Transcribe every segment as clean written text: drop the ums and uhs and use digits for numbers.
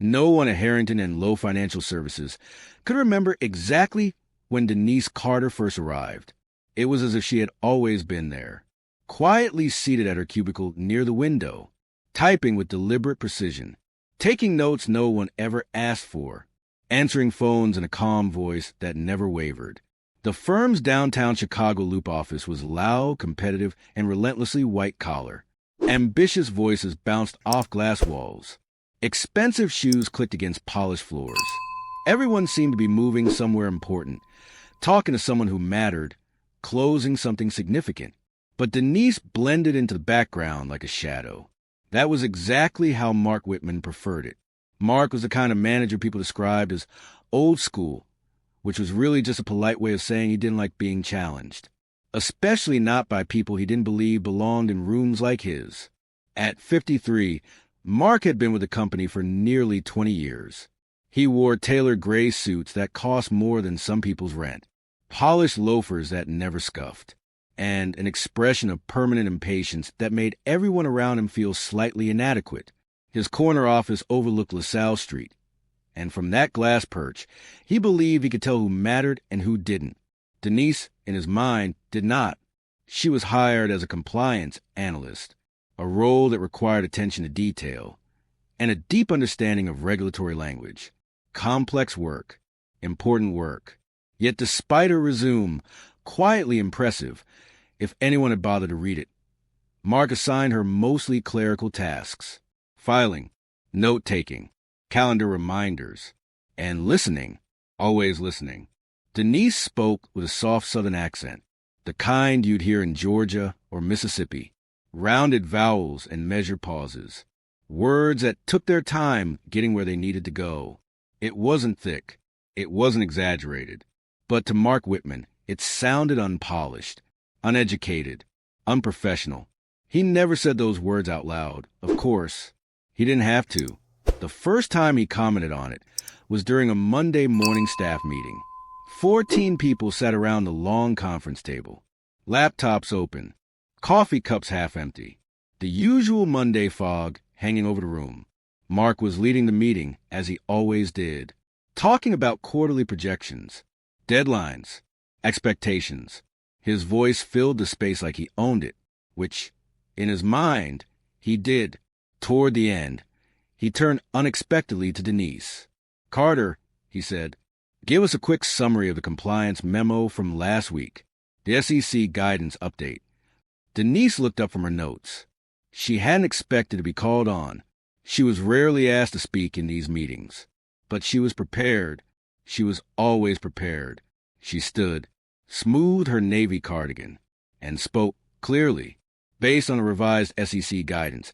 No one at Harrington and Low Financial Services could remember exactly when Denise Carter first arrived. It was as if she had always been there, quietly seated at her cubicle near the window, typing with deliberate precision, taking notes no one ever asked for, answering phones in a calm voice that never wavered. The firm's downtown Chicago Loop office was loud, competitive, and relentlessly white-collar. Ambitious voices bounced off glass walls. Expensive shoes clicked against polished floors. Everyone seemed to be moving somewhere important, talking to someone who mattered, closing something significant. But Denise blended into the background like a shadow. That was exactly how Mark Whitman preferred it. Mark was the kind of manager people described as old school, which was really just a polite way of saying he didn't like being challenged, especially not by people he didn't believe belonged in rooms like his. At 53, Mark had been with the company for nearly 20 years. He wore tailored gray suits that cost more than some people's rent, polished loafers that never scuffed, and an expression of permanent impatience that made everyone around him feel slightly inadequate. His corner office overlooked LaSalle Street, and from that glass perch, he believed he could tell who mattered and who didn't. Denise, in his mind, did not. She was hired as a compliance analyst, a role that required attention to detail, and a deep understanding of regulatory language. Complex work, important work. Yet despite her resume, quietly impressive, if anyone had bothered to read it, Mark assigned her mostly clerical tasks: filing, note-taking, calendar reminders, and listening, always listening. Denise spoke with a soft Southern accent, the kind you'd hear in Georgia or Mississippi. Rounded vowels and measured pauses. Words that took their time getting where they needed to go. It wasn't thick. It wasn't exaggerated. But to Mark Whitman, it sounded unpolished, uneducated, unprofessional. He never said those words out loud. Of course, he didn't have to. The first time he commented on it was during a Monday morning staff meeting. 14 people sat around the long conference table, laptops open, coffee cups half empty, the usual Monday fog hanging over the room. Mark was leading the meeting, as he always did, talking about quarterly projections, deadlines, expectations. His voice filled the space like he owned it, which, in his mind, he did. Toward the end, he turned unexpectedly to Denise. "Carter," he said, "give us a quick summary of the compliance memo from last week, the SEC guidance update." Denise looked up from her notes. She hadn't expected to be called on. She was rarely asked to speak in these meetings. But she was prepared. She was always prepared. She stood, smoothed her navy cardigan, and spoke clearly. "Based on the revised SEC guidance,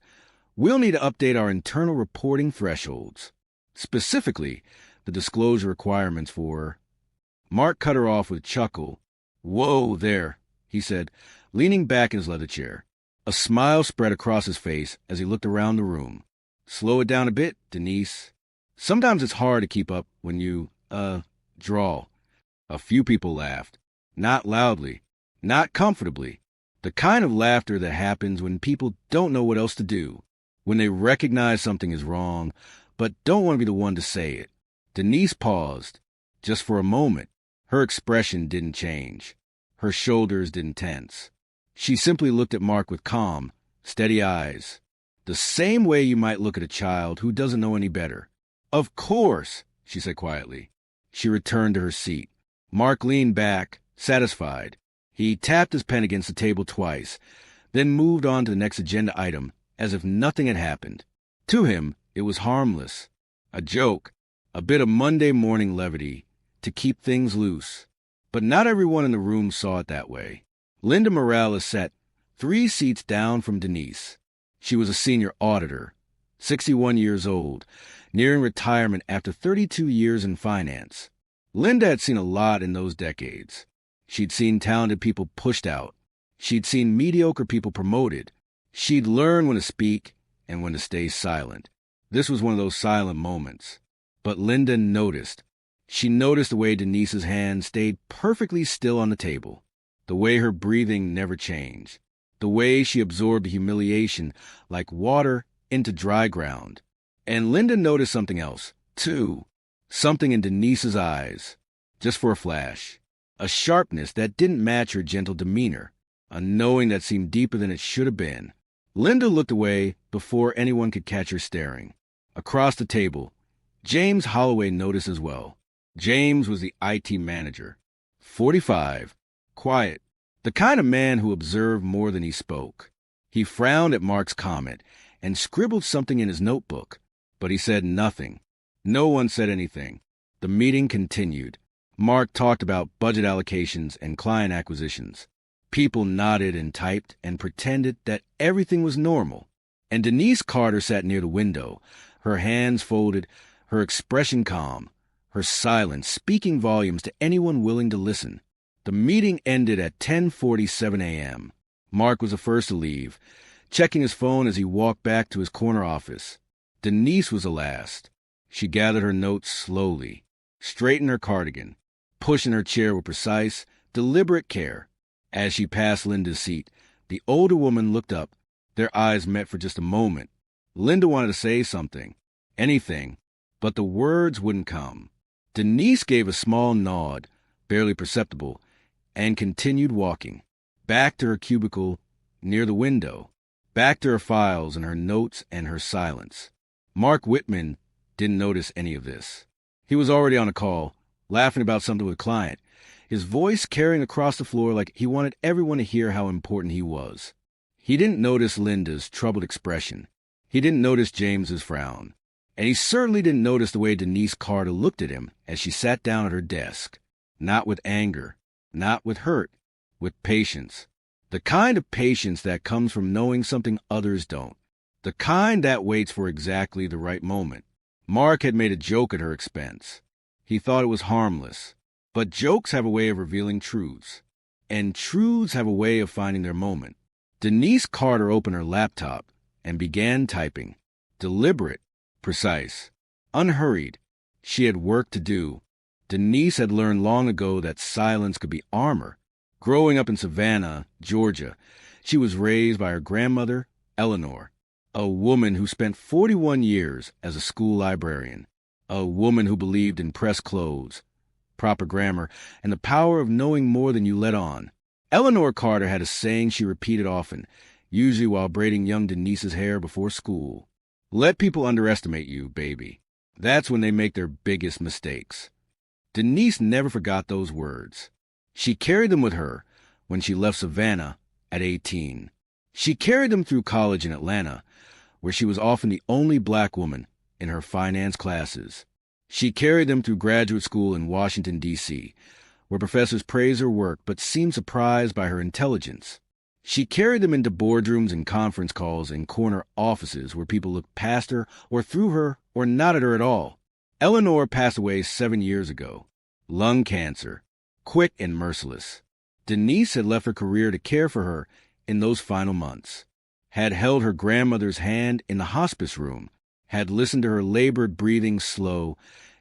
we'll need to update our internal reporting thresholds. Specifically, the disclosure requirements for—" Mark cut her off with a chuckle. "Whoa there," he said, leaning back in his leather chair. A smile spread across his face as he looked around the room. "Slow it down a bit, Denise. Sometimes it's hard to keep up when you, drawl." A few people laughed. Not loudly, not comfortably. The kind of laughter that happens when people don't know what else to do, when they recognize something is wrong, but don't want to be the one to say it. Denise paused, just for a moment. Her expression didn't change. Her shoulders didn't tense. She simply looked at Mark with calm, steady eyes, the same way you might look at a child who doesn't know any better. "Of course," she said quietly. She returned to her seat. Mark leaned back, satisfied. He tapped his pen against the table twice, then moved on to the next agenda item as if nothing had happened. To him, it was harmless. A joke, a bit of Monday morning levity, to keep things loose. But not everyone in the room saw it that way. Linda Morales sat 3 seats down from Denise. She was a senior auditor, 61 years old, nearing retirement after 32 years in finance. Linda had seen a lot in those decades. She'd seen talented people pushed out. She'd seen mediocre people promoted. She'd learned when to speak and when to stay silent. This was one of those silent moments. But Linda noticed. She noticed the way Denise's hand stayed perfectly still on the table, the way her breathing never changed, the way she absorbed the humiliation like water into dry ground. And Linda noticed something else, too. Something in Denise's eyes, just for a flash. A sharpness that didn't match her gentle demeanor. A knowing that seemed deeper than it should have been. Linda looked away before anyone could catch her staring. Across the table, James Holloway noticed as well. James was the IT manager. 45. Quiet. The kind of man who observed more than he spoke. He frowned at Mark's comment and scribbled something in his notebook, but he said nothing. No one said anything. The meeting continued. Mark talked about budget allocations and client acquisitions. People nodded and typed and pretended that everything was normal. And Denise Carter sat near the window, her hands folded, her expression calm, her silence speaking volumes to anyone willing to listen. The meeting ended at 10:47 a.m. Mark was the first to leave, checking his phone as he walked back to his corner office. Denise was the last. She gathered her notes slowly, straightened her cardigan, pushing her chair with precise, deliberate care. As she passed Linda's seat, the older woman looked up. Their eyes met for just a moment. Linda wanted to say something, anything, but the words wouldn't come. Denise gave a small nod, barely perceptible, and continued walking, back to her cubicle near the window, back to her files and her notes and her silence. Mark Whitman didn't notice any of this. He was already on a call, laughing about something with a client, his voice carrying across the floor like he wanted everyone to hear how important he was. He didn't notice Linda's troubled expression. He didn't notice James's frown. And he certainly didn't notice the way Denise Carter looked at him as she sat down at her desk. Not with anger, not with hurt, with patience. The kind of patience that comes from knowing something others don't. The kind that waits for exactly the right moment. Mark had made a joke at her expense. He thought it was harmless. But jokes have a way of revealing truths. And truths have a way of finding their moment. Denise Carter opened her laptop and began typing. Deliberate, precise, unhurried. She had work to do. Denise had learned long ago that silence could be armor. Growing up in Savannah, Georgia, she was raised by her grandmother, Eleanor, a woman who spent 41 years as a school librarian, a woman who believed in press clothes, proper grammar, and the power of knowing more than you let on. Eleanor Carter had a saying she repeated often, usually while braiding young Denise's hair before school. Let people underestimate you, baby. That's when they make their biggest mistakes. Denise never forgot those words. She carried them with her when she left Savannah at 18. She carried them through college in Atlanta, where she was often the only black woman in her finance classes. She carried them through graduate school in Washington, D.C., where professors praised her work but seemed surprised by her intelligence. She carried them into boardrooms and conference calls in corner offices where people looked past her or through her or not at her at all. Eleanor passed away 7 years ago. Lung cancer. Quick and merciless. Denise had left her career to care for her in those final months. Had held her grandmother's hand in the hospice room. Had listened to her labored breathing slow,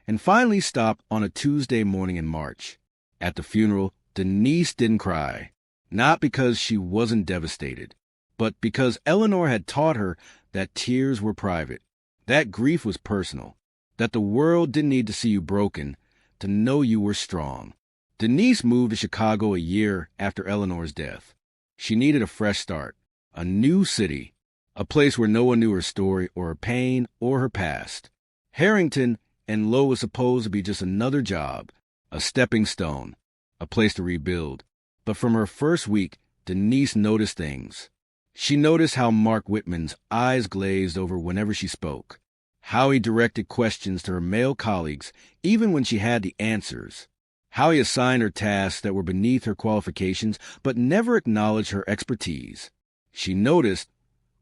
and finally stopped on a Tuesday morning in March. At the funeral, Denise didn't cry. Not because she wasn't devastated, but because Eleanor had taught her that tears were private, that grief was personal, that the world didn't need to see you broken to know you were strong. Denise moved to Chicago a year after Eleanor's death. She needed a fresh start, a new city, a place where no one knew her story or her pain or her past. Harrington and Low was supposed to be just another job, a stepping stone, a place to rebuild. But from her first week, Denise noticed things. She noticed how Mark Whitman's eyes glazed over whenever she spoke, how he directed questions to her male colleagues even when she had the answers, how he assigned her tasks that were beneath her qualifications but never acknowledged her expertise. She noticed,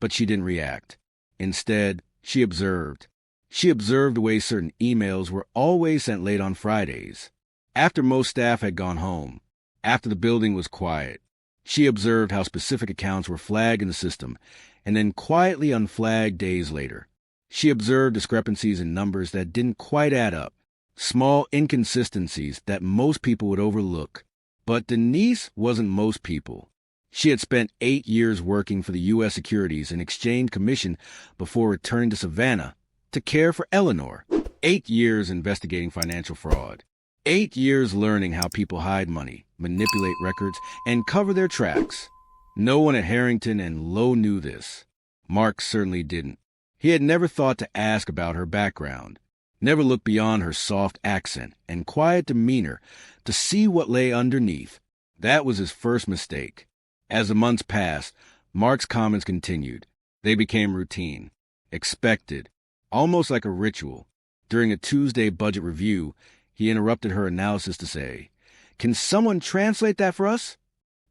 but she didn't react. Instead, she observed. She observed the way certain emails were always sent late on Fridays, after most staff had gone home, after the building was quiet. She observed how specific accounts were flagged in the system and then quietly unflagged days later. She observed discrepancies in numbers that didn't quite add up, small inconsistencies that most people would overlook. But Denise wasn't most people. She had spent 8 years working for the U.S. Securities and Exchange Commission before returning to Savannah to care for Eleanor. 8 years investigating financial fraud. 8 years learning how people hide money, manipulate records, and cover their tracks. No one at Harrington and Lowe knew this. Mark certainly didn't. He had never thought to ask about her background, never looked beyond her soft accent and quiet demeanor to see what lay underneath. That was his first mistake. As the months passed, Mark's comments continued. They became routine, expected, almost like a ritual. During a Tuesday budget review, he interrupted her analysis to say, "Can someone translate that for us?"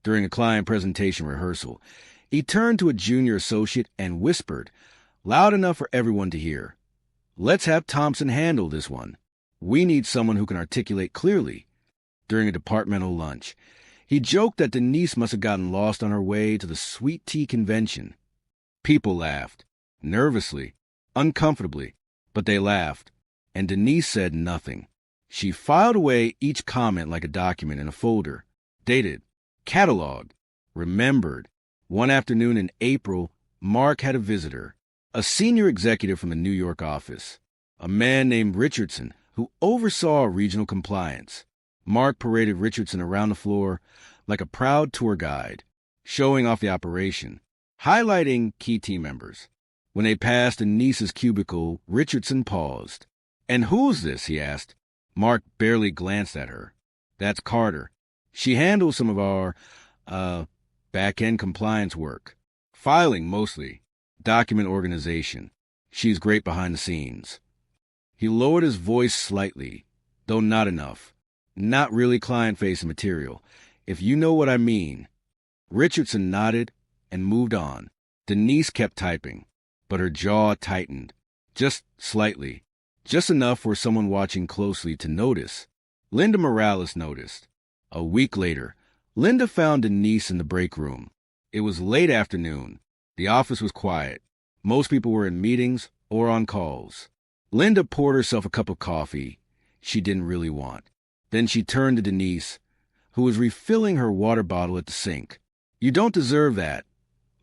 During a client presentation rehearsal, he turned to a junior associate and whispered, loud enough for everyone to hear, "Let's have Thompson handle this one. We need someone who can articulate clearly." During a departmental lunch, he joked that Denise must have gotten lost on her way to the sweet tea convention. People laughed, nervously, uncomfortably, but they laughed, and Denise said nothing. She filed away each comment like a document in a folder, dated, cataloged, remembered. One afternoon in April, Mark had a visitor, a senior executive from the New York office, a man named Richardson who oversaw regional compliance. Mark paraded Richardson around the floor like a proud tour guide, showing off the operation, highlighting key team members. When they passed Denise's cubicle, Richardson paused. "And who's this?" he asked. Mark barely glanced at her. "That's Carter. She handles some of our, back-end compliance work. Filing, mostly. Document organization. She's great behind the scenes." He lowered his voice slightly, though not enough. "Not really client-facing material, if you know what I mean." Richardson nodded and moved on. Denise kept typing, but her jaw tightened, just slightly, just enough for someone watching closely to notice. Linda Morales noticed. A week later, Linda found Denise in the break room. It was late afternoon. The office was quiet. Most people were in meetings or on calls. Linda poured herself a cup of coffee she didn't really want. Then she turned to Denise, who was refilling her water bottle at the sink. "You don't deserve that,"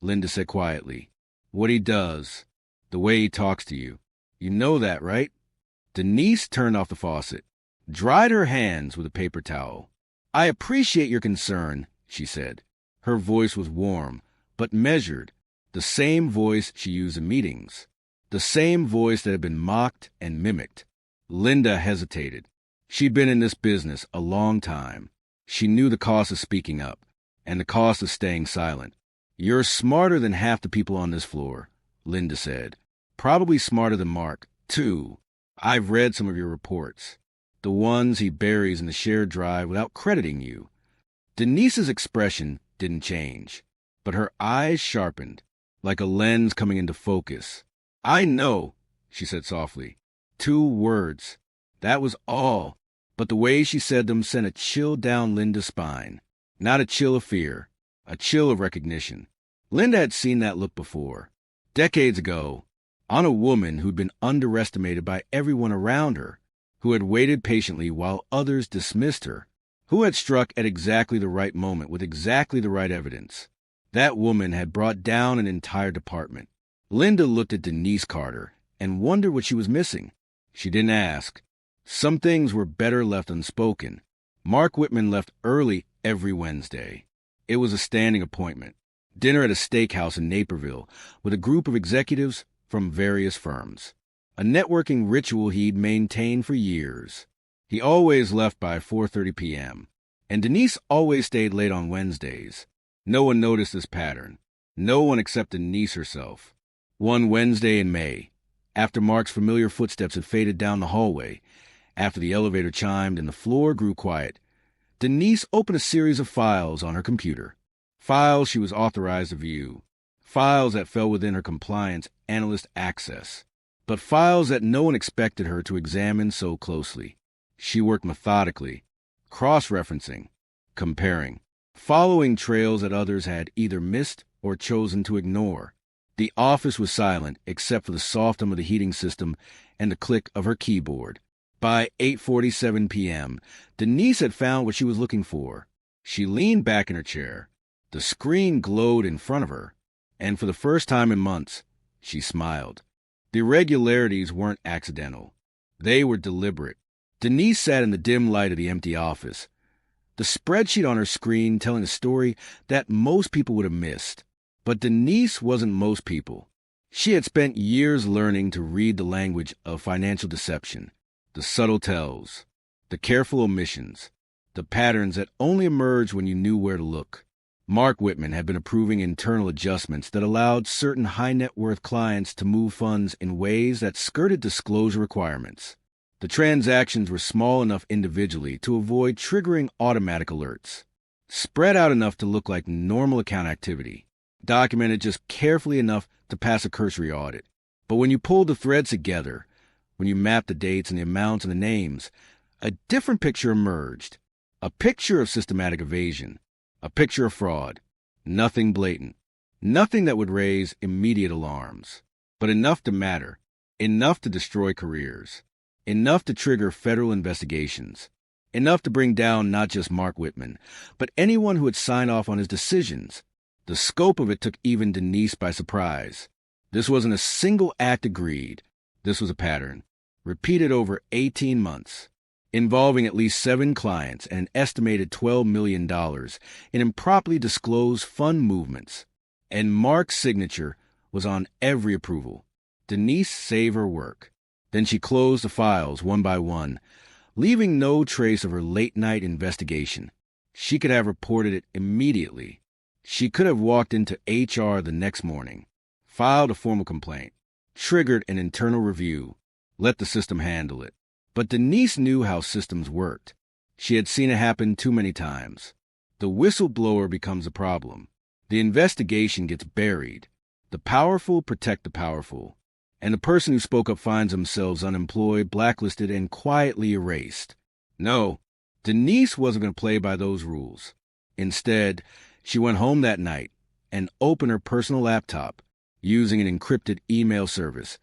Linda said quietly. "What he does, the way he talks to you. You know that, right?" Denise turned off the faucet, dried her hands with a paper towel. "I appreciate your concern," she said. Her voice was warm, but measured, the same voice she used in meetings, the same voice that had been mocked and mimicked. Linda hesitated. She'd been in this business a long time. She knew the cost of speaking up, and the cost of staying silent. "You're smarter than half the people on this floor," Linda said. "Probably smarter than Mark, too. I've read some of your reports, the ones he buries in the shared drive without crediting you." Denise's expression didn't change, but her eyes sharpened, like a lens coming into focus. "I know," she said softly. 2 words. That was all, but the way she said them sent a chill down Linda's spine. Not a chill of fear, a chill of recognition. Linda had seen that look before, decades ago, on a woman who'd been underestimated by everyone around her, who had waited patiently while others dismissed her, who had struck at exactly the right moment with exactly the right evidence. That woman had brought down an entire department. Linda looked at Denise Carter and wondered what she was missing. She didn't ask. Some things were better left unspoken. Mark Whitman left early every Wednesday. It was a standing appointment. Dinner at a steakhouse in Naperville with a group of executives from various firms. A networking ritual he'd maintained for years. He always left by 4:30 p.m., and Denise always stayed late on Wednesdays. No one noticed this pattern. No one except Denise herself. One Wednesday in May, after Mark's familiar footsteps had faded down the hallway, after the elevator chimed and the floor grew quiet, Denise opened a series of files on her computer. Files she was authorized to view. Files that fell within her compliance analyst access. But files that no one expected her to examine so closely. She worked methodically, cross-referencing, comparing, following trails that others had either missed or chosen to ignore. The office was silent except for the soft hum of the heating system and the click of her keyboard. By 8:47 p.m., Denise had found what she was looking for. She leaned back in her chair. The screen glowed in front of her, and for the first time in months, she smiled. The irregularities weren't accidental. They were deliberate. Denise sat in the dim light of the empty office, the spreadsheet on her screen telling a story that most people would have missed. But Denise wasn't most people. She had spent years learning to read the language of financial deception, the subtle tells, the careful omissions, the patterns that only emerged when you knew where to look. Mark Whitman had been approving internal adjustments that allowed certain high-net-worth clients to move funds in ways that skirted disclosure requirements. The transactions were small enough individually to avoid triggering automatic alerts, spread out enough to look like normal account activity, documented just carefully enough to pass a cursory audit. But when you pulled the threads together, when you mapped the dates and the amounts and the names, a different picture emerged. A picture of systematic evasion, a picture of fraud. Nothing blatant, nothing that would raise immediate alarms, but enough to matter, enough to destroy careers, enough to trigger federal investigations, enough to bring down not just Mark Whitman, but anyone who had signed off on his decisions. The scope of it took even Denise by surprise. This wasn't a single act agreed. This was a pattern, repeated over 18 months, involving at least 7 clients and an estimated $12 million in improperly disclosed fund movements. And Mark's signature was on every approval. Denise saved her work. Then she closed the files one by one, leaving no trace of her late-night investigation. She could have reported it immediately. She could have walked into HR the next morning, filed a formal complaint, triggered an internal review, let the system handle it. But Denise knew how systems worked. She had seen it happen too many times. The whistleblower becomes a problem. The investigation gets buried. The powerful protect the powerful. And the person who spoke up finds themselves unemployed, blacklisted, and quietly erased. No, Denise wasn't going to play by those rules. Instead, she went home that night and opened her personal laptop using an encrypted email service.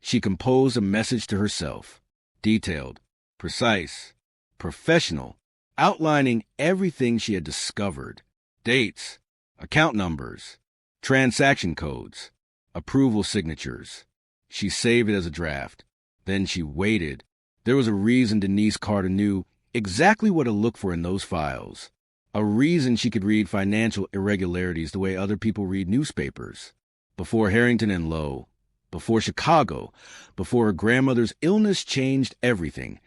She composed a message to herself. Detailed, precise, professional, outlining everything she had discovered. Dates, account numbers, transaction codes, approval signatures. She saved it as a draft. Then she waited. There was a reason Denise Carter knew exactly what to look for in those files. A reason she could read financial irregularities the way other people read newspapers. Before Harrington and Lowe, before Chicago, before her grandmother's illness changed everything,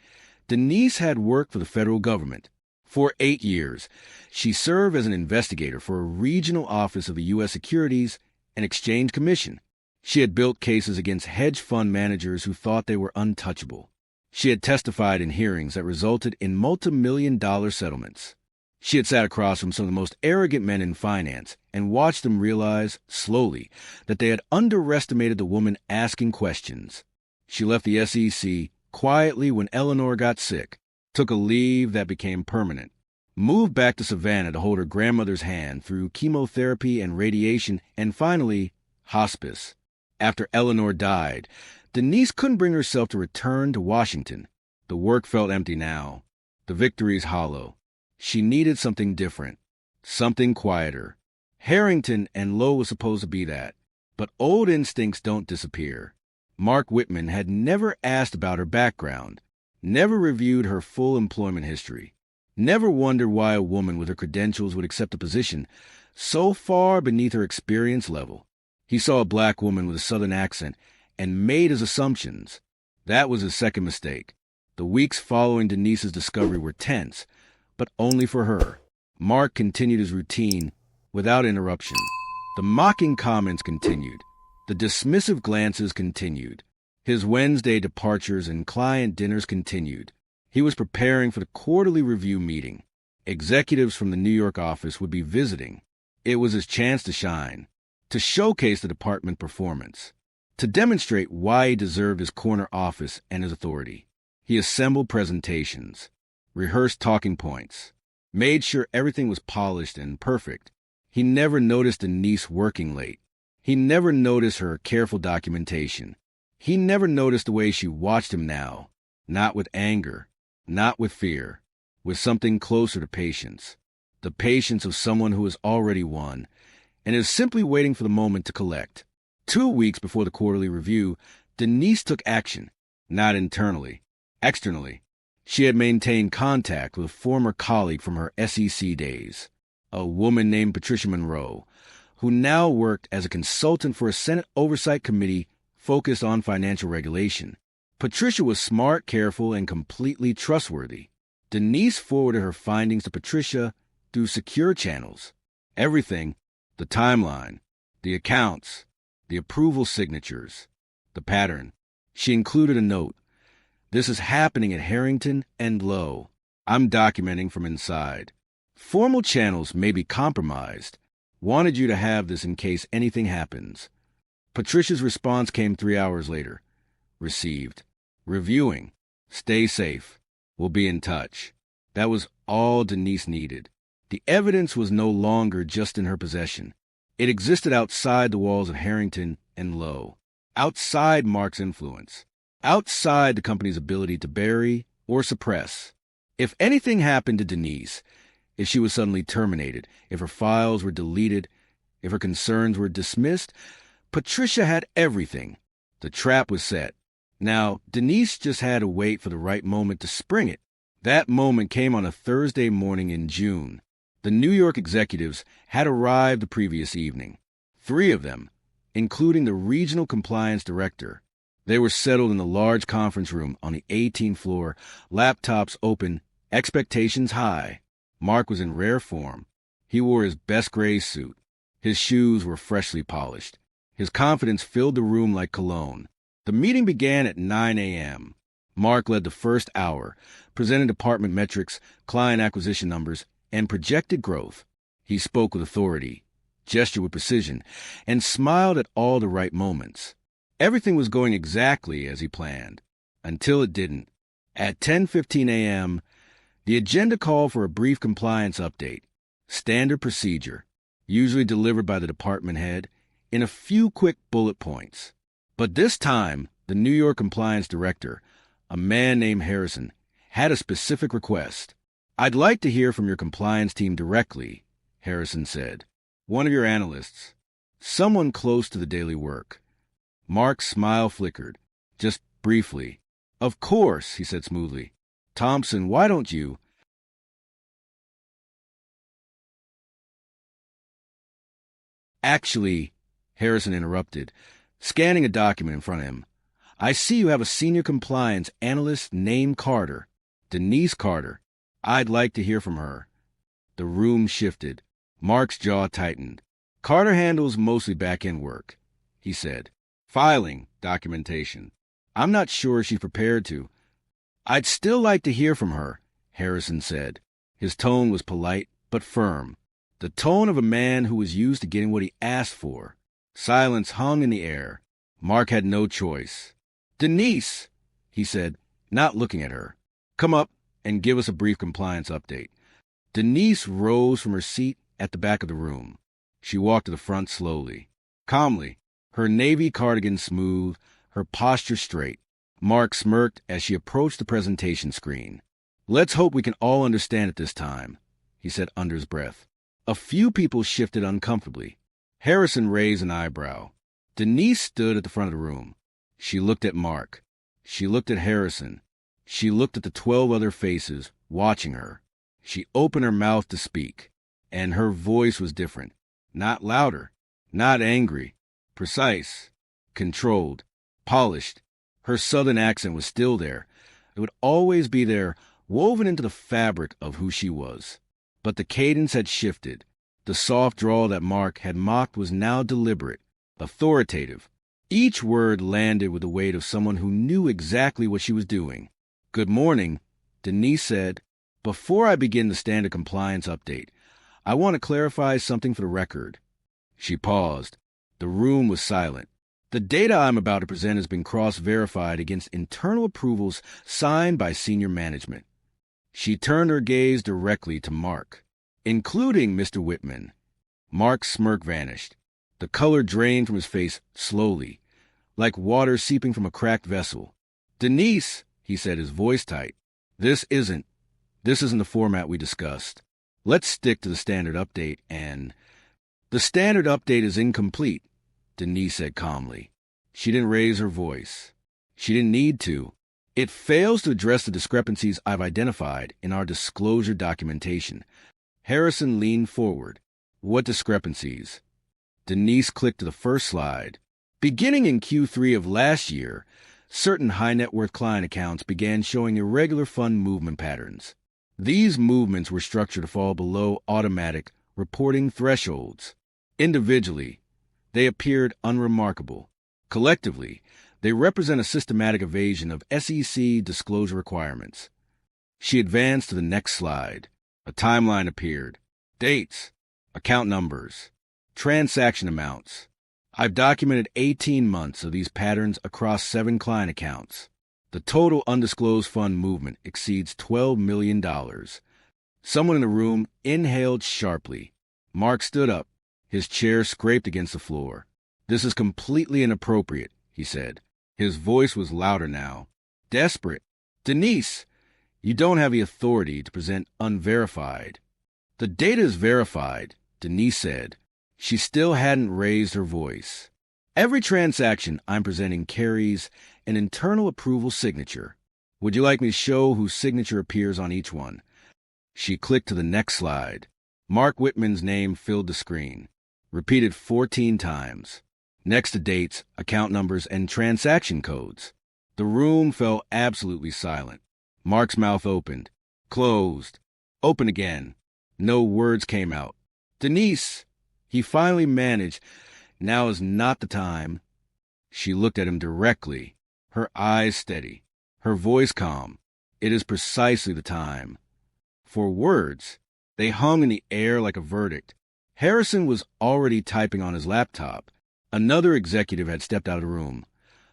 Denise had worked for the federal government. For 8 years, she served as an investigator for a regional office of the U.S. Securities and Exchange Commission. She had built cases against hedge fund managers who thought they were untouchable. She had testified in hearings that resulted in multi-million-dollar settlements. She had sat across from some of the most arrogant men in finance and watched them realize, slowly, that they had underestimated the woman asking questions. She left the SEC quietly when Eleanor got sick, took a leave that became permanent, moved back to Savannah to hold her grandmother's hand through chemotherapy and radiation, and finally, hospice. After Eleanor died, Denise couldn't bring herself to return to Washington. The work felt empty now, the victories hollow. She needed something different, something quieter. Harrington and Lowe was supposed to be that, but old instincts don't disappear. Mark Whitman had never asked about her background, never reviewed her full employment history, never wondered why a woman with her credentials would accept a position so far beneath her experience level. He saw a black woman with a Southern accent and made his assumptions. That was his second mistake. The weeks following Denise's discovery were tense, but only for her. Mark continued his routine without interruption. The mocking comments continued. The dismissive glances continued. His Wednesday departures and client dinners continued. He was preparing for the quarterly review meeting. Executives from the New York office would be visiting. It was his chance to shine, to showcase the department performance, to demonstrate why he deserved his corner office and his authority. He assembled presentations, rehearsed talking points, made sure everything was polished and perfect. He never noticed Denise working late. He never noticed her careful documentation. He never noticed the way she watched him now, not with anger, not with fear, with something closer to patience. The patience of someone who has already won and is simply waiting for the moment to collect. 2 weeks before the quarterly review, Denise took action, not internally, externally. She had maintained contact with a former colleague from her SEC days, a woman named Patricia Monroe, who now worked as a consultant for a Senate Oversight Committee focused on financial regulation. Patricia was smart, careful, and completely trustworthy. Denise forwarded her findings to Patricia through secure channels. Everything, the timeline, the accounts, the approval signatures, the pattern. She included a note. This is happening at Harrington and Lowe. I'm documenting from inside. Formal channels may be compromised. Wanted you to have this in case anything happens. Patricia's response came 3 hours later. Received. Reviewing. Stay safe. We'll be in touch. That was all Denise needed. The evidence was no longer just in her possession. It existed outside the walls of Harrington and Lowe, outside Mark's influence, outside the company's ability to bury or suppress. If anything happened to Denise, if she was suddenly terminated, if her files were deleted, if her concerns were dismissed, Patricia had everything. The trap was set. Now, Denise just had to wait for the right moment to spring it. That moment came on a Thursday morning in June. The New York executives had arrived the previous evening. 3 of them, including the regional compliance director. They were settled in the large conference room on the 18th floor, laptops open, expectations high. Mark was in rare form. He wore his best gray suit. His shoes were freshly polished. His confidence filled the room like cologne. The meeting began at 9 a.m. Mark led the first hour, presenting department metrics, client acquisition numbers, and projected growth. He spoke with authority, gestured with precision, and smiled at all the right moments. Everything was going exactly as he planned, until it didn't. At 10:15 a.m., the agenda called for a brief compliance update, standard procedure, usually delivered by the department head, in a few quick bullet points. But this time, the New York compliance director, a man named Harrison, had a specific request. I'd like to hear from your compliance team directly, Harrison said. One of your analysts. Someone close to the daily work. Mark's smile flickered, just briefly. Of course, he said smoothly. Thompson, why don't you? Actually, Harrison interrupted, scanning a document in front of him. I see you have a senior compliance analyst named Carter, Denise Carter. I'd like to hear from her. The room shifted. Mark's jaw tightened. Carter handles mostly back-end work, he said. Filing, documentation. I'm not sure she's prepared to. I'd still like to hear from her, Harrison said. His tone was polite but firm, the tone of a man who was used to getting what he asked for. Silence hung in the air. Mark had no choice. Denise, he said, not looking at her. Come up and give us a brief compliance update. Denise rose from her seat at the back of the room. She walked to the front slowly, calmly, her navy cardigan smooth, her posture straight. Mark smirked as she approached the presentation screen. Let's hope we can all understand it this time, he said under his breath. A few people shifted uncomfortably. Harrison raised an eyebrow. Denise stood at the front of the room. She looked at Mark. She looked at Harrison. She looked at the 12 other faces watching her. She opened her mouth to speak, and her voice was different. Not louder, not angry, precise, controlled, polished. Her southern accent was still there. It would always be there, woven into the fabric of who she was. But the cadence had shifted. The soft drawl that Mark had mocked was now deliberate, authoritative. Each word landed with the weight of someone who knew exactly what she was doing. Good morning, Denise said. Before I begin the standard compliance update, I want to clarify something for the record. She paused. The room was silent. The data I'm about to present has been cross-verified against internal approvals signed by senior management. She turned her gaze directly to Mark, including Mr. Whitman. Mark's smirk vanished. The color drained from his face slowly, like water seeping from a cracked vessel. Denise, he said, his voice tight, this isn't the format we discussed. Let's stick to the standard update and... The standard update is incomplete, Denise said calmly. She didn't raise her voice. She didn't need to. It fails to address the discrepancies I've identified in our disclosure documentation. Harrison leaned forward. What discrepancies? Denise clicked to the first slide. Beginning in Q3 of last year, certain high-net-worth client accounts began showing irregular fund movement patterns. These movements were structured to fall below automatic reporting thresholds. Individually, they appeared unremarkable. Collectively, they represent a systematic evasion of SEC disclosure requirements. She advanced to the next slide. A timeline appeared. Dates, account numbers, transaction amounts. I've documented 18 months of these patterns across 7 client accounts. The total undisclosed fund movement exceeds $12 million. Someone in the room inhaled sharply. Mark stood up. His chair scraped against the floor. "This is completely inappropriate," he said. His voice was louder now. Desperate. "Denise, you don't have the authority to present unverified." "The data is verified," Denise said. She still hadn't raised her voice. "Every transaction I'm presenting carries an internal approval signature. Would you like me to show whose signature appears on each one?" She clicked to the next slide. Mark Whitman's name filled the screen, repeated 14 times. Next to dates, account numbers, and transaction codes. The room fell absolutely silent. Mark's mouth opened, closed, opened again. No words came out. "Denise," he finally managed, "now is not the time." She looked at him directly, her eyes steady, her voice calm. "It is precisely the time." For words, they hung in the air like a verdict. Harrison was already typing on his laptop. Another executive had stepped out of the room.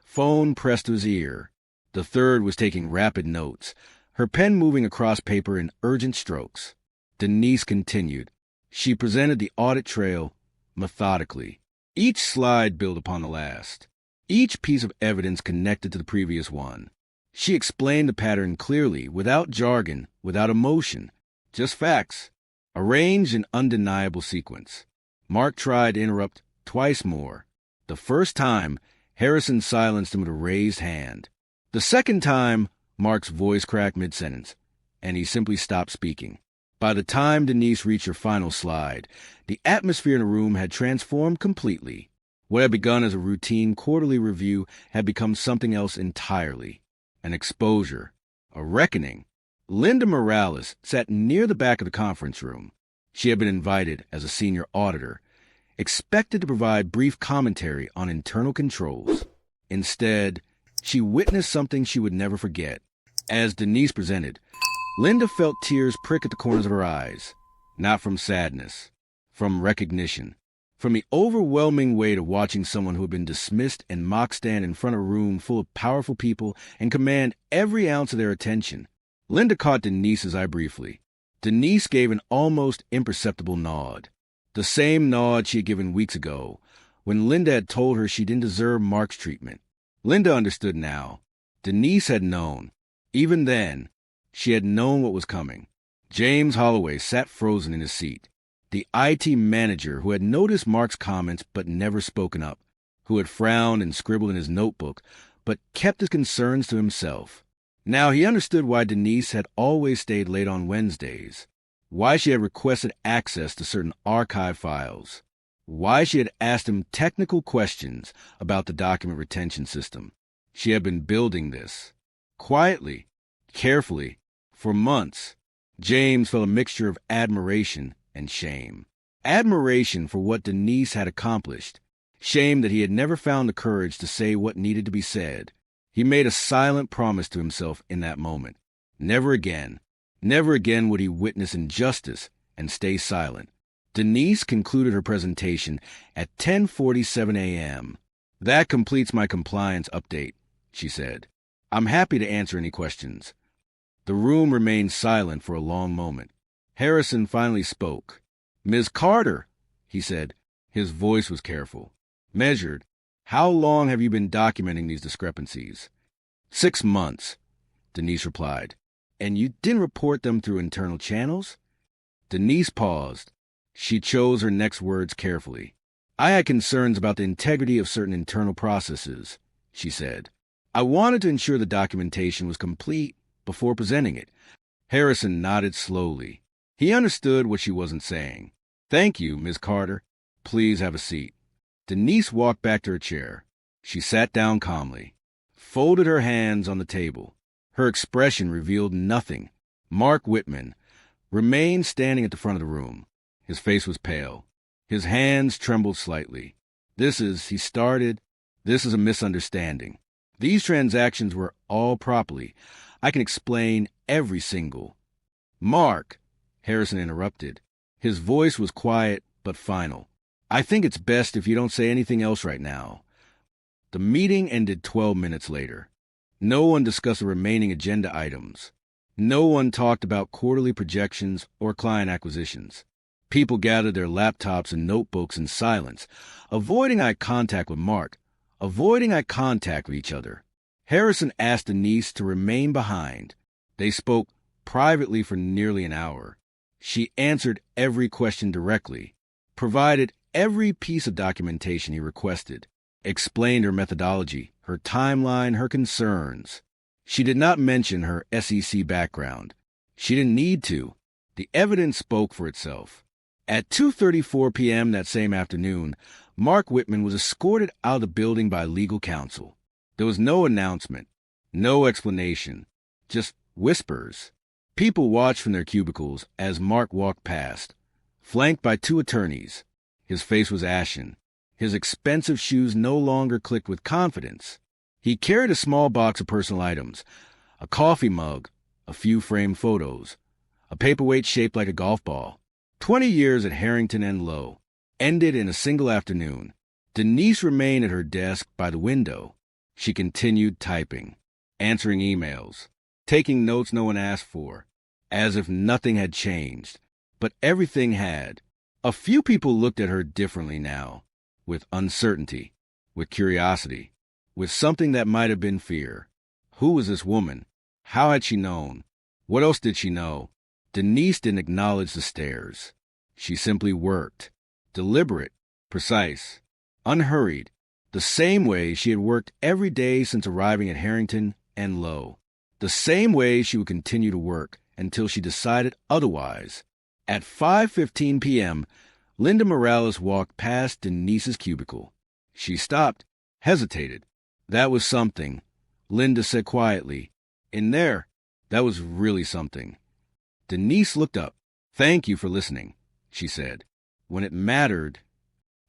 Phone pressed to his ear. The third was taking rapid notes, her pen moving across paper in urgent strokes. Denise continued. She presented the audit trail methodically. Each slide built upon the last. Each piece of evidence connected to the previous one. She explained the pattern clearly, without jargon, without emotion, just facts, arranged in undeniable sequence. Mark tried to interrupt twice more. The first time, Harrison silenced him with a raised hand. The second time, Mark's voice cracked mid-sentence, and he simply stopped speaking. By the time Denise reached her final slide, the atmosphere in the room had transformed completely. What had begun as a routine quarterly review had become something else entirely. An exposure, a reckoning. Linda Morales sat near the back of the conference room. She had been invited as a senior auditor, expected to provide brief commentary on internal controls. Instead, she witnessed something she would never forget. As Denise presented, Linda felt tears prick at the corners of her eyes, not from sadness, from recognition, from the overwhelming weight of watching someone who had been dismissed and mock stand in front of a room full of powerful people and command every ounce of their attention. Linda caught Denise's eye briefly. Denise gave an almost imperceptible nod, the same nod she had given weeks ago, when Linda had told her she didn't deserve Mark's treatment. Linda understood now. Denise had known. Even then, she had known what was coming. James Holloway sat frozen in his seat. The IT manager who had noticed Mark's comments but never spoken up, who had frowned and scribbled in his notebook but kept his concerns to himself. Now he understood why Denise had always stayed late on Wednesdays, why she had requested access to certain archive files, why she had asked him technical questions about the document retention system. She had been building this, quietly, carefully, for months. James felt a mixture of admiration and shame. Admiration for what Denise had accomplished, shame that he had never found the courage to say what needed to be said. He made a silent promise to himself in that moment. Never again would he witness injustice and stay silent. Denise concluded her presentation at 10:47 a.m. "That completes my compliance update," she said. "I'm happy to answer any questions." The room remained silent for a long moment. Harrison finally spoke. "Ms. Carter," he said. His voice was careful, measured. "How long have you been documenting these discrepancies?" 6 months, Denise replied. "And you didn't report them through internal channels?" Denise paused. She chose her next words carefully. I had concerns about the integrity of certain internal processes, she said. I wanted to ensure the documentation was complete before presenting it. Harrison nodded slowly. He understood what she wasn't saying. Thank you, Ms. Carter. Please have a seat. Denise walked back to her chair. She sat down calmly, folded her hands on the table. Her expression revealed nothing. Mark Whitman remained standing at the front of the room. His face was pale. His hands trembled slightly. He started. This is a misunderstanding. These transactions were all properly. I can explain every single. Mark, Harrison interrupted. His voice was quiet but final. I think it's best if you don't say anything else right now. The meeting ended 12 minutes later. No one discussed the remaining agenda items. No one talked about quarterly projections or client acquisitions. People gathered their laptops and notebooks in silence, avoiding eye contact with Mark, avoiding eye contact with each other. Harrison asked Denise to remain behind. They spoke privately for nearly an hour. She answered every question directly, provided every piece of documentation he requested, explained her methodology, her timeline, her concerns. She did not mention her SEC background. She didn't need to. The evidence spoke for itself. At 2:34 p.m. that same afternoon, Mark Whitman was escorted out of the building by legal counsel. There was no announcement, no explanation, just whispers. People watched from their cubicles as Mark walked past, flanked by two attorneys. His face was ashen. His expensive shoes no longer clicked with confidence. He carried a small box of personal items, a coffee mug, a few framed photos, a paperweight shaped like a golf ball. 20 years at Harrington and Lowe ended in a single afternoon. Denise remained at her desk by the window. She continued typing, answering emails, taking notes no one asked for, as if nothing had changed. But everything had. A few people looked at her differently now, with uncertainty, with curiosity, with something that might have been fear. Who was this woman? How had she known? What else did she know? Denise didn't acknowledge the stares. She simply worked, deliberate, precise, unhurried, the same way she had worked every day since arriving at Harrington and Lowe, the same way she would continue to work until she decided otherwise. At 5:15 p.m., Linda Morales walked past Denise's cubicle. She stopped, hesitated. That was something, Linda said quietly. In there, that was really something. Denise looked up. Thank you for listening, she said. When it mattered,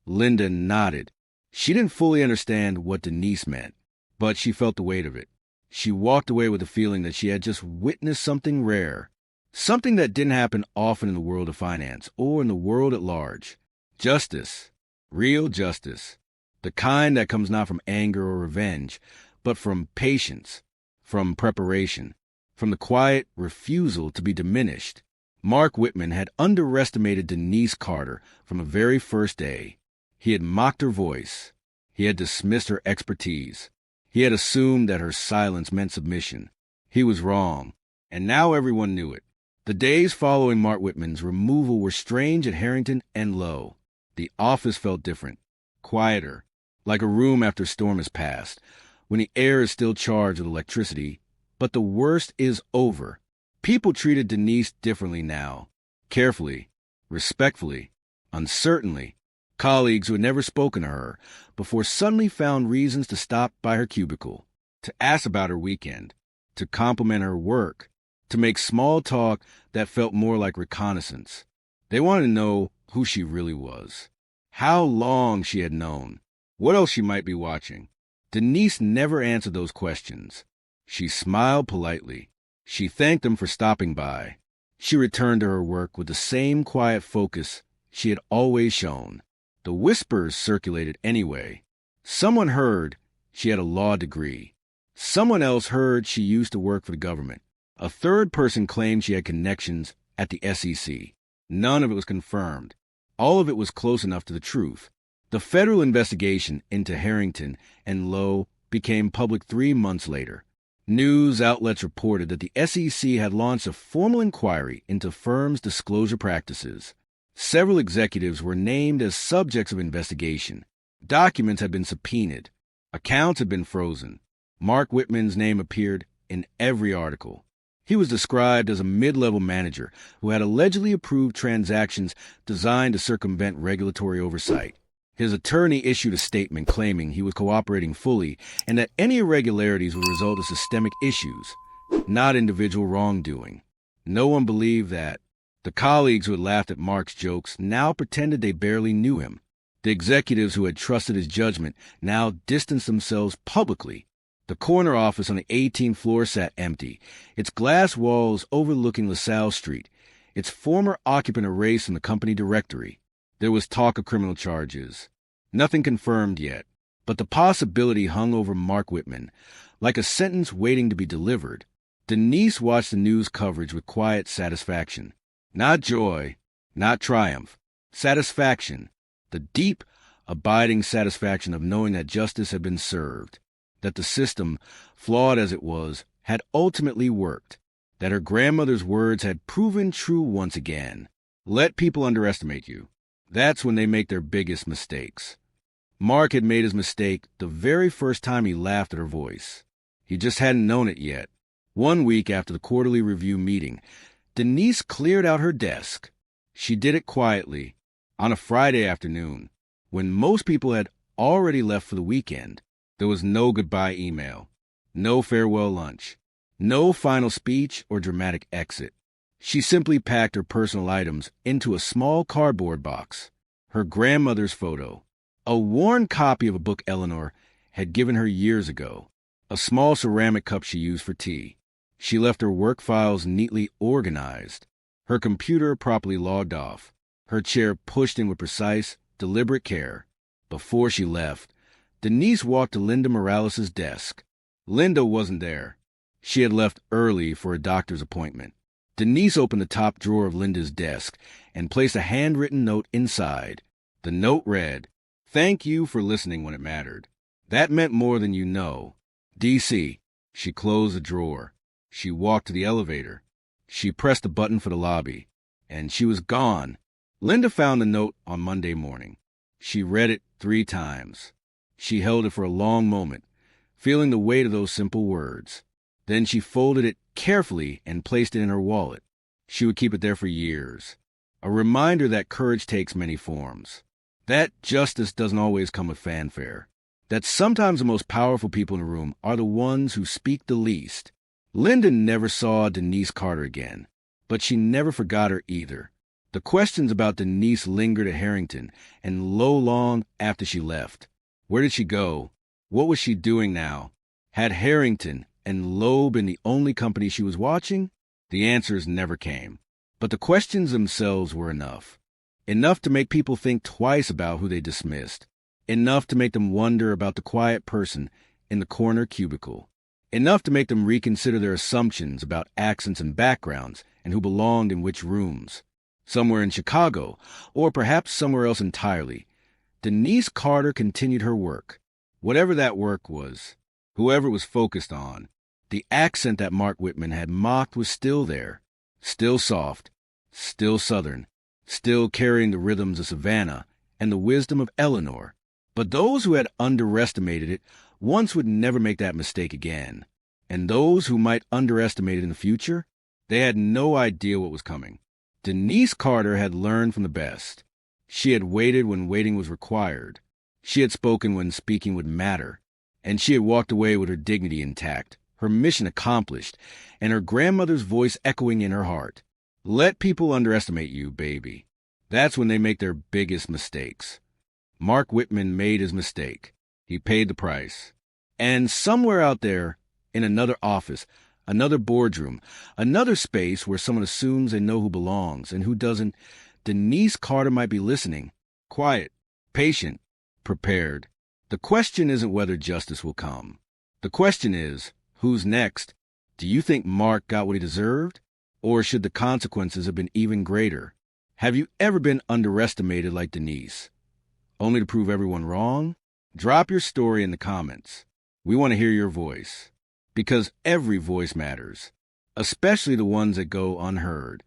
Linda nodded. She didn't fully understand what Denise meant, but she felt the weight of it. She walked away with the feeling that she had just witnessed something rare, something that didn't happen often in the world of finance or in the world at large. Justice, real justice, the kind that comes not from anger or revenge, but from patience, from preparation, from the quiet refusal to be diminished. Mark Whitman had underestimated Denise Carter from the very first day. He had mocked her voice. He had dismissed her expertise. He had assumed that her silence meant submission. He was wrong, and now everyone knew it. The days following Mark Whitman's removal were strange at Harrington and Lowe. The office felt different, quieter, like a room after a storm has passed, when the air is still charged with electricity. But the worst is over. People treated Denise differently now, carefully, respectfully, uncertainly. Colleagues who had never spoken to her before suddenly found reasons to stop by her cubicle, to ask about her weekend, to compliment her work, to make small talk that felt more like reconnaissance. They wanted to know who she really was, how long she had known, what else she might be watching. Denise never answered those questions. She smiled politely. She thanked them for stopping by. She returned to her work with the same quiet focus she had always shown. The whispers circulated anyway. Someone heard she had a law degree. Someone else heard she used to work for the government. A third person claimed she had connections at the SEC. None of it was confirmed. All of it was close enough to the truth. The federal investigation into Harrington and Lowe became public 3 months later. News outlets reported that the SEC had launched a formal inquiry into firms' disclosure practices. Several executives were named as subjects of investigation. Documents had been subpoenaed. Accounts had been frozen. Mark Whitman's name appeared in every article. He was described as a mid-level manager who had allegedly approved transactions designed to circumvent regulatory oversight. His attorney issued a statement claiming he was cooperating fully and that any irregularities would result in systemic issues, not individual wrongdoing. No one believed that. The colleagues who had laughed at Mark's jokes now pretended they barely knew him. The executives who had trusted his judgment now distanced themselves publicly. The corner office on the 18th floor sat empty, its glass walls overlooking LaSalle Street, its former occupant erased from the company directory. There was talk of criminal charges. Nothing confirmed yet, but the possibility hung over Mark Whitman, like a sentence waiting to be delivered. Denise watched the news coverage with quiet satisfaction. Not joy, not triumph. Satisfaction. The deep, abiding satisfaction of knowing that justice had been served, that the system, flawed as it was, had ultimately worked, that her grandmother's words had proven true once again. Let people underestimate you. That's when they make their biggest mistakes. Mark had made his mistake the very first time he laughed at her voice. He just hadn't known it yet. 1 week after the quarterly review meeting, Denise cleared out her desk. She did it quietly, on a Friday afternoon, when most people had already left for the weekend. There was no goodbye email, no farewell lunch, no final speech or dramatic exit. She simply packed her personal items into a small cardboard box. Her grandmother's photo, a worn copy of a book Eleanor had given her years ago, a small ceramic cup she used for tea. She left her work files neatly organized, her computer properly logged off, her chair pushed in with precise, deliberate care. Before she left, Denise walked to Linda Morales' desk. Linda wasn't there. She had left early for a doctor's appointment. Denise opened the top drawer of Linda's desk and placed a handwritten note inside. The note read, "Thank you for listening when it mattered. That meant more than you know. DC." She closed the drawer. She walked to the elevator. She pressed the button for the lobby, and she was gone. Linda found the note on Monday morning. She read it 3 times. She held it for a long moment, feeling the weight of those simple words. Then she folded it carefully and placed it in her wallet. She would keep it there for years. A reminder that courage takes many forms. That justice doesn't always come with fanfare. That sometimes the most powerful people in the room are the ones who speak the least. Linda never saw Denise Carter again, but she never forgot her either. The questions about Denise lingered at Harrington and long after she left. Where did she go? What was she doing now? Had Harrington and Lowe been the only company she was watching? The answers never came. But the questions themselves were enough. Enough to make people think twice about who they dismissed. Enough to make them wonder about the quiet person in the corner cubicle. Enough to make them reconsider their assumptions about accents and backgrounds and who belonged in which rooms. Somewhere in Chicago, or perhaps somewhere else entirely, Denise Carter continued her work. Whatever that work was, whoever it was focused on, the accent that Mark Whitman had mocked was still there, still soft, still Southern, still carrying the rhythms of Savannah and the wisdom of Eleanor. But those who had underestimated it once would never make that mistake again. And those who might underestimate it in the future, they had no idea what was coming. Denise Carter had learned from the best. She had waited when waiting was required. She had spoken when speaking would matter. And she had walked away with her dignity intact, her mission accomplished, and her grandmother's voice echoing in her heart. Let people underestimate you, baby. That's when they make their biggest mistakes. Mark Whitman made his mistake. He paid the price. And somewhere out there, in another office, another boardroom, another space where someone assumes they know who belongs and who doesn't, Denise Carter might be listening, quiet, patient, prepared. The question isn't whether justice will come. The question is, who's next? Do you think Mark got what he deserved? Or should the consequences have been even greater? Have you ever been underestimated like Denise, only to prove everyone wrong? Drop your story in the comments. We want to hear your voice, because every voice matters, especially the ones that go unheard.